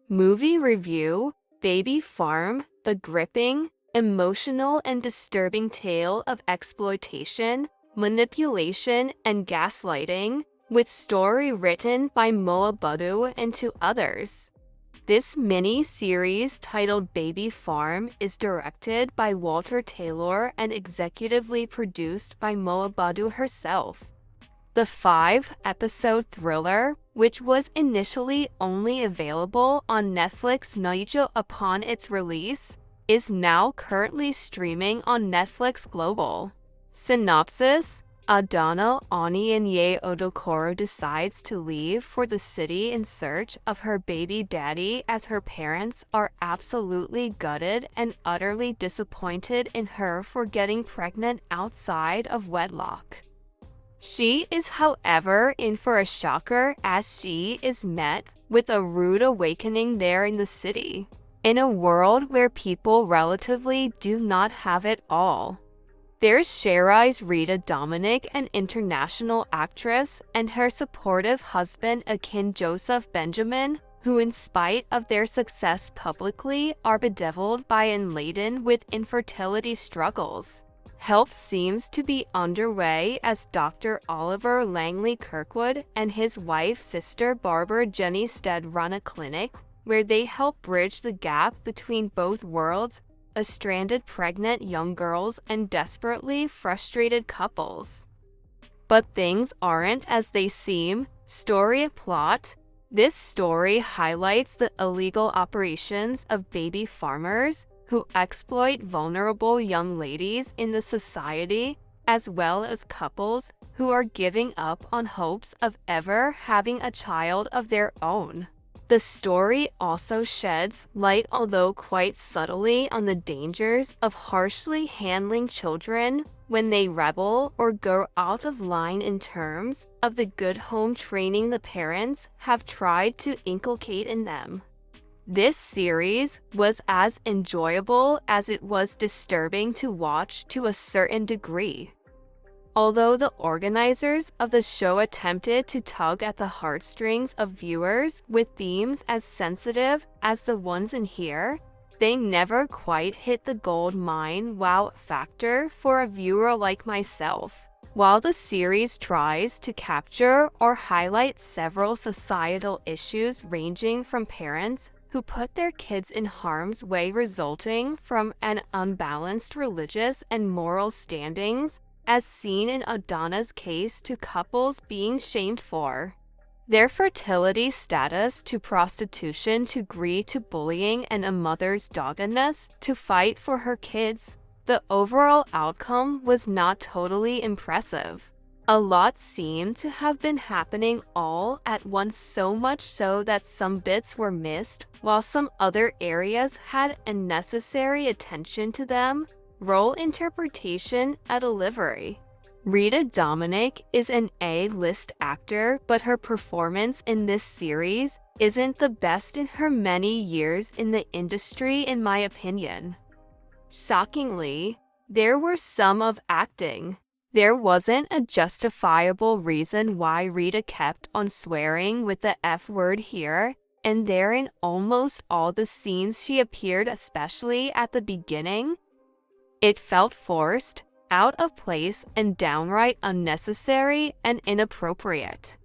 Movie review: Baby Farm, the gripping, emotional and disturbing tale of exploitation, manipulation, and gaslighting, with story written by Moa Budu and two others. This mini-series titled Baby Farm is directed by Walter Taylor and executively produced by Moa Budu herself. The 5-episode thriller, which was initially only available on Netflix Nigeria upon its release, is now currently streaming on Netflix Global. Synopsis: Adana Oniye Odokoro decides to leave for the city in search of her baby daddy as her parents are absolutely gutted and utterly disappointed in her for getting pregnant outside of wedlock. She is, however, in for a shocker as she is met with a rude awakening there in the city, in a world where people relatively do not have it all. There's Sherai's Rita Dominic, an international actress, and her supportive husband Akin Joseph Benjamin, who in spite of their success publicly are bedeviled by and laden with infertility struggles. Help seems to be underway as Dr. Oliver Langley Kirkwood and his wife sister Barbara Jenny Stead run a clinic where they help bridge the gap between both worlds, a stranded pregnant young girls and desperately frustrated couples. But things aren't as they seem. Story plot: this story highlights the illegal operations of baby farmers who exploit vulnerable young ladies in the society, as well as couples who are giving up on hopes of ever having a child of their own. The story also sheds light, although quite subtly, on the dangers of harshly handling children when they rebel or go out of line in terms of the good home training the parents have tried to inculcate in them. This series was as enjoyable as it was disturbing to watch to a certain degree. Although the organizers of the show attempted to tug at the heartstrings of viewers with themes as sensitive as the ones in here, they never quite hit the gold mine wow factor for a viewer like myself. While the series tries to capture or highlight several societal issues ranging from parents who put their kids in harm's way resulting from an unbalanced religious and moral standings, as seen in Adana's case, to couples being shamed for their fertility status, to prostitution, to greed, to bullying, and a mother's doggedness to fight for her kids, the overall outcome was not totally impressive. A lot seemed to have been happening all at once, so much so that some bits were missed, while some other areas had unnecessary attention to them. Role interpretation and delivery: Rita Dominic is an A-list actor, but her performance in this series isn't the best in her many years in the industry, in my opinion. Shockingly, there were some of acting. There wasn't a justifiable reason why Rita kept on swearing with the F word here and there in almost all the scenes she appeared, especially at the beginning. It felt forced, out of place, and downright unnecessary and inappropriate.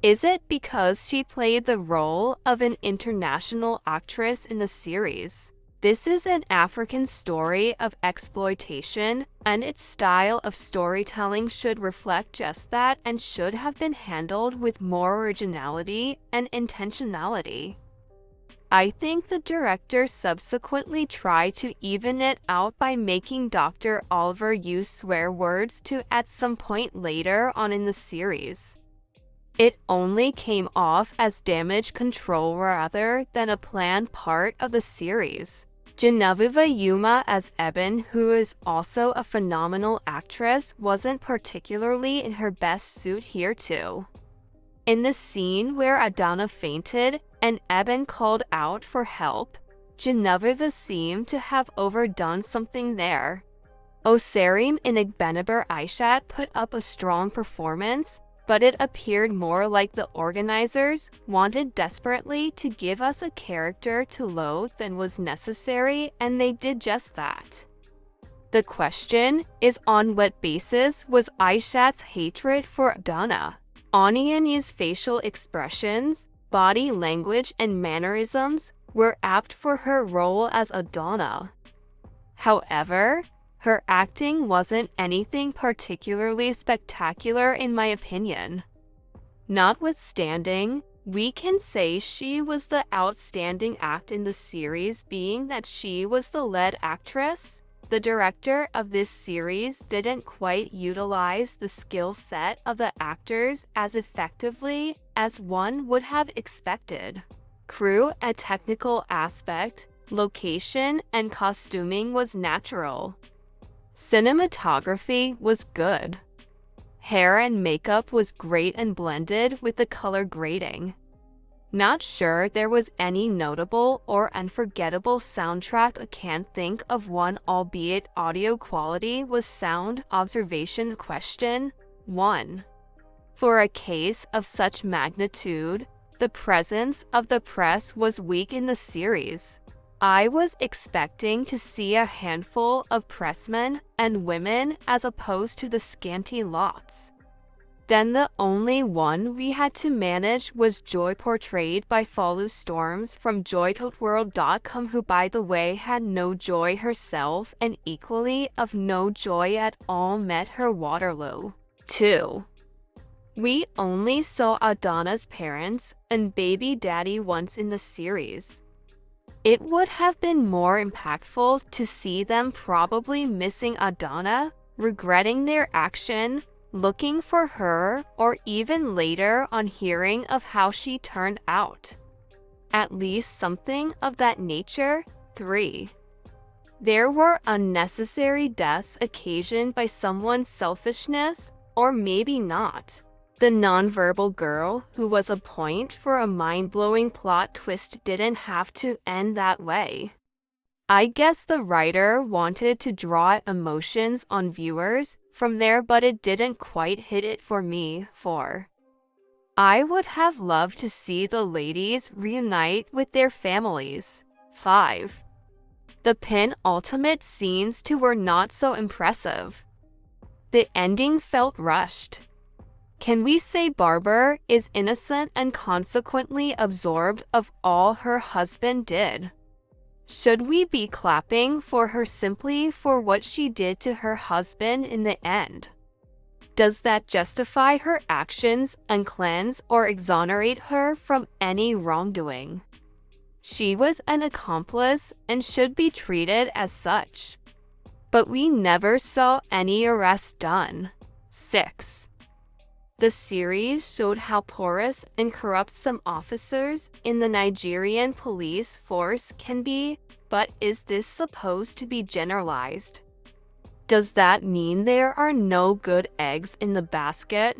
Is it because she played the role of an international actress in the series? This is an African story of exploitation, and its style of storytelling should reflect just that and should have been handled with more originality and intentionality. I think the director subsequently tried to even it out by making Dr. Oliver use swear words at some point later on in the series. It only came off as damage control rather than a planned part of the series. Genevieve Yuma as Eben, who is also a phenomenal actress, wasn't particularly in her best suit here too. In the scene where Adana fainted and Eben called out for help, Genevieve seemed to have overdone something there. Oserim Inigbenibur Aishat put up a strong performance, but it appeared more like the organizers wanted desperately to give us a character to loathe than was necessary, and they did just that. The question is, on what basis was Aishat's hatred for Adana? Onioni's facial expressions, body language, and mannerisms were apt for her role as Adana. However, her acting wasn't anything particularly spectacular in my opinion. Notwithstanding, we can say she was the outstanding act in the series, being that she was the lead actress. The director of this series didn't quite utilize the skill set of the actors as effectively as one would have expected. Crew, a technical aspect, location, and costuming was natural. Cinematography was good. Hair and makeup was great and blended with the color grading. Not sure there was any notable or unforgettable soundtrack. I can't think of one, albeit audio quality was sound. Observation question 1. For a case of such magnitude, the presence of the press was weak in the series. I was expecting to see a handful of pressmen and women as opposed to the scanty lots. Then the only one we had to manage was Joy, portrayed by Follow Storms from joytotworld.com, who by the way had no joy herself and equally of no joy at all met her Waterloo. 2. We only saw Adana's parents and baby daddy once in the series. It would have been more impactful to see them probably missing Adana, regretting their action, looking for her, or even later on hearing of how she turned out. At least something of that nature. 3. There were unnecessary deaths occasioned by someone's selfishness, or maybe not. The nonverbal girl, who was a point for a mind-blowing plot twist, didn't have to end that way. I guess the writer wanted to draw emotions on viewers from there, but it didn't quite hit it for me. 4. I would have loved to see the ladies reunite with their families. 5. The penultimate scenes too were not so impressive. The ending felt rushed. Can we say Barbara is innocent and consequently absorbed of all her husband did? Should we be clapping for her simply for what she did to her husband in the end? Does that justify her actions and cleanse or exonerate her from any wrongdoing? She was an accomplice and should be treated as such. But we never saw any arrest done. 6. The series showed how porous and corrupt some officers in the Nigerian police force can be, but is this supposed to be generalized? Does that mean there are no good eggs in the basket?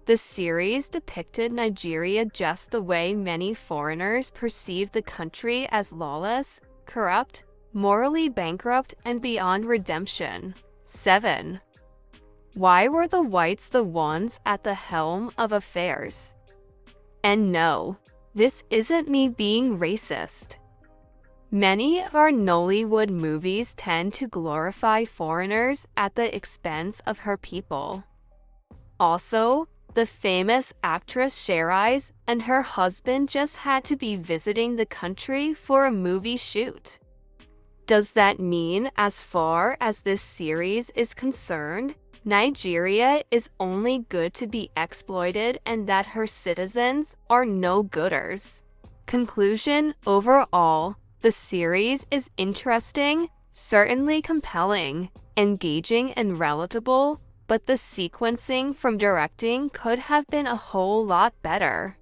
The series depicted Nigeria just the way many foreigners perceive the country, as lawless, corrupt, morally bankrupt, and beyond redemption. 7. Why were the whites the ones at the helm of affairs? And no, this isn't me being racist. Many of our Nollywood movies tend to glorify foreigners at the expense of her people. Also, the famous actress Cherise and her husband just had to be visiting the country for a movie shoot. Does that mean, as far as this series is concerned, Nigeria is only good to be exploited and that her citizens are no gooders? Conclusion: overall, the series is interesting, certainly compelling, engaging, and relatable, but the sequencing from directing could have been a whole lot better.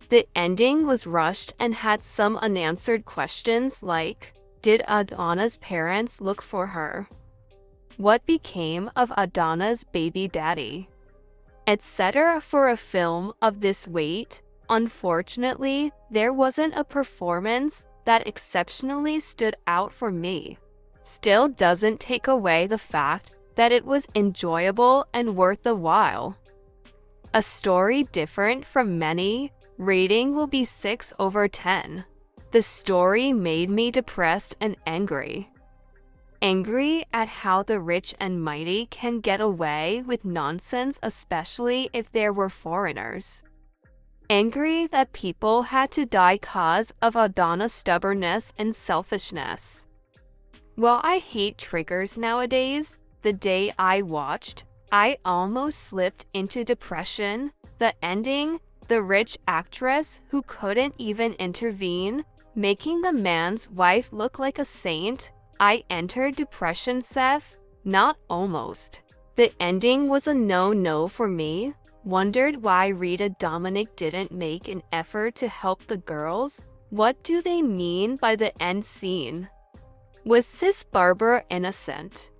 The ending was rushed and had some unanswered questions like, did Adana's parents look for her? What became of Adana's baby daddy? Etc. For a film of this weight, unfortunately, there wasn't a performance that exceptionally stood out for me. Still doesn't take away the fact that it was enjoyable and worth the while. A story different from many, rating will be 6/10. The story made me depressed and angry. Angry at how the rich and mighty can get away with nonsense, especially if there were foreigners. Angry that people had to die cause of Adana's stubbornness and selfishness. While I hate triggers nowadays, the day I watched, I almost slipped into depression. The ending, the rich actress who couldn't even intervene, making the man's wife look like a saint, I entered depression, Seth, not almost. The ending was a no-no for me. Wondered why Rita Dominic didn't make an effort to help the girls. What do they mean by the end scene? Was Sis Barbara innocent?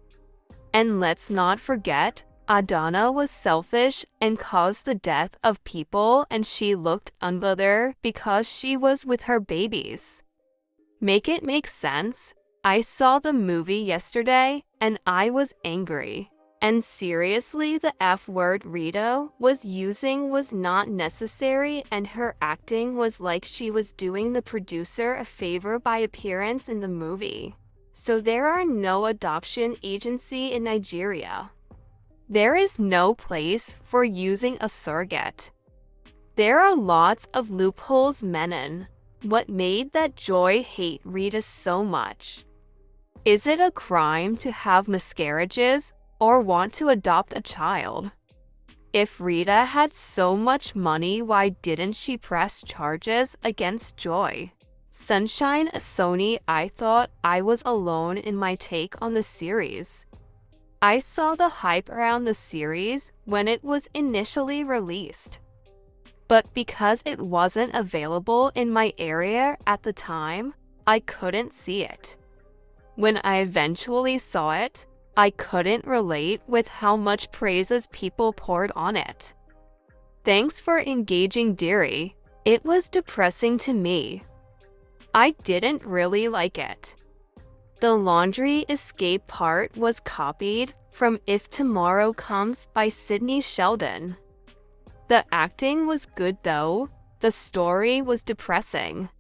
And let's not forget, Adana was selfish and caused the death of people, and she looked unbothered because she was with her babies. Make it make sense. I saw the movie yesterday and I was angry. And seriously, the F word Rita was using was not necessary, and her acting was like she was doing the producer a favor by appearance in the movie. So there are no adoption agency in Nigeria. There is no place for using a surrogate. There are lots of loopholes, Menon. What made that Joy hate Rita so much? Is it a crime to have miscarriages or want to adopt a child? If Rita had so much money, why didn't she press charges against Joy? Sunshine Sony, I thought I was alone in my take on the series. I saw the hype around the series when it was initially released. But because it wasn't available in my area at the time, I couldn't see it. When I eventually saw it, I couldn't relate with how much praises people poured on it. Thanks for engaging, dearie. It was depressing to me. I didn't really like it. The laundry escape part was copied from If Tomorrow Comes by Sidney Sheldon. The acting was good though, the story was depressing.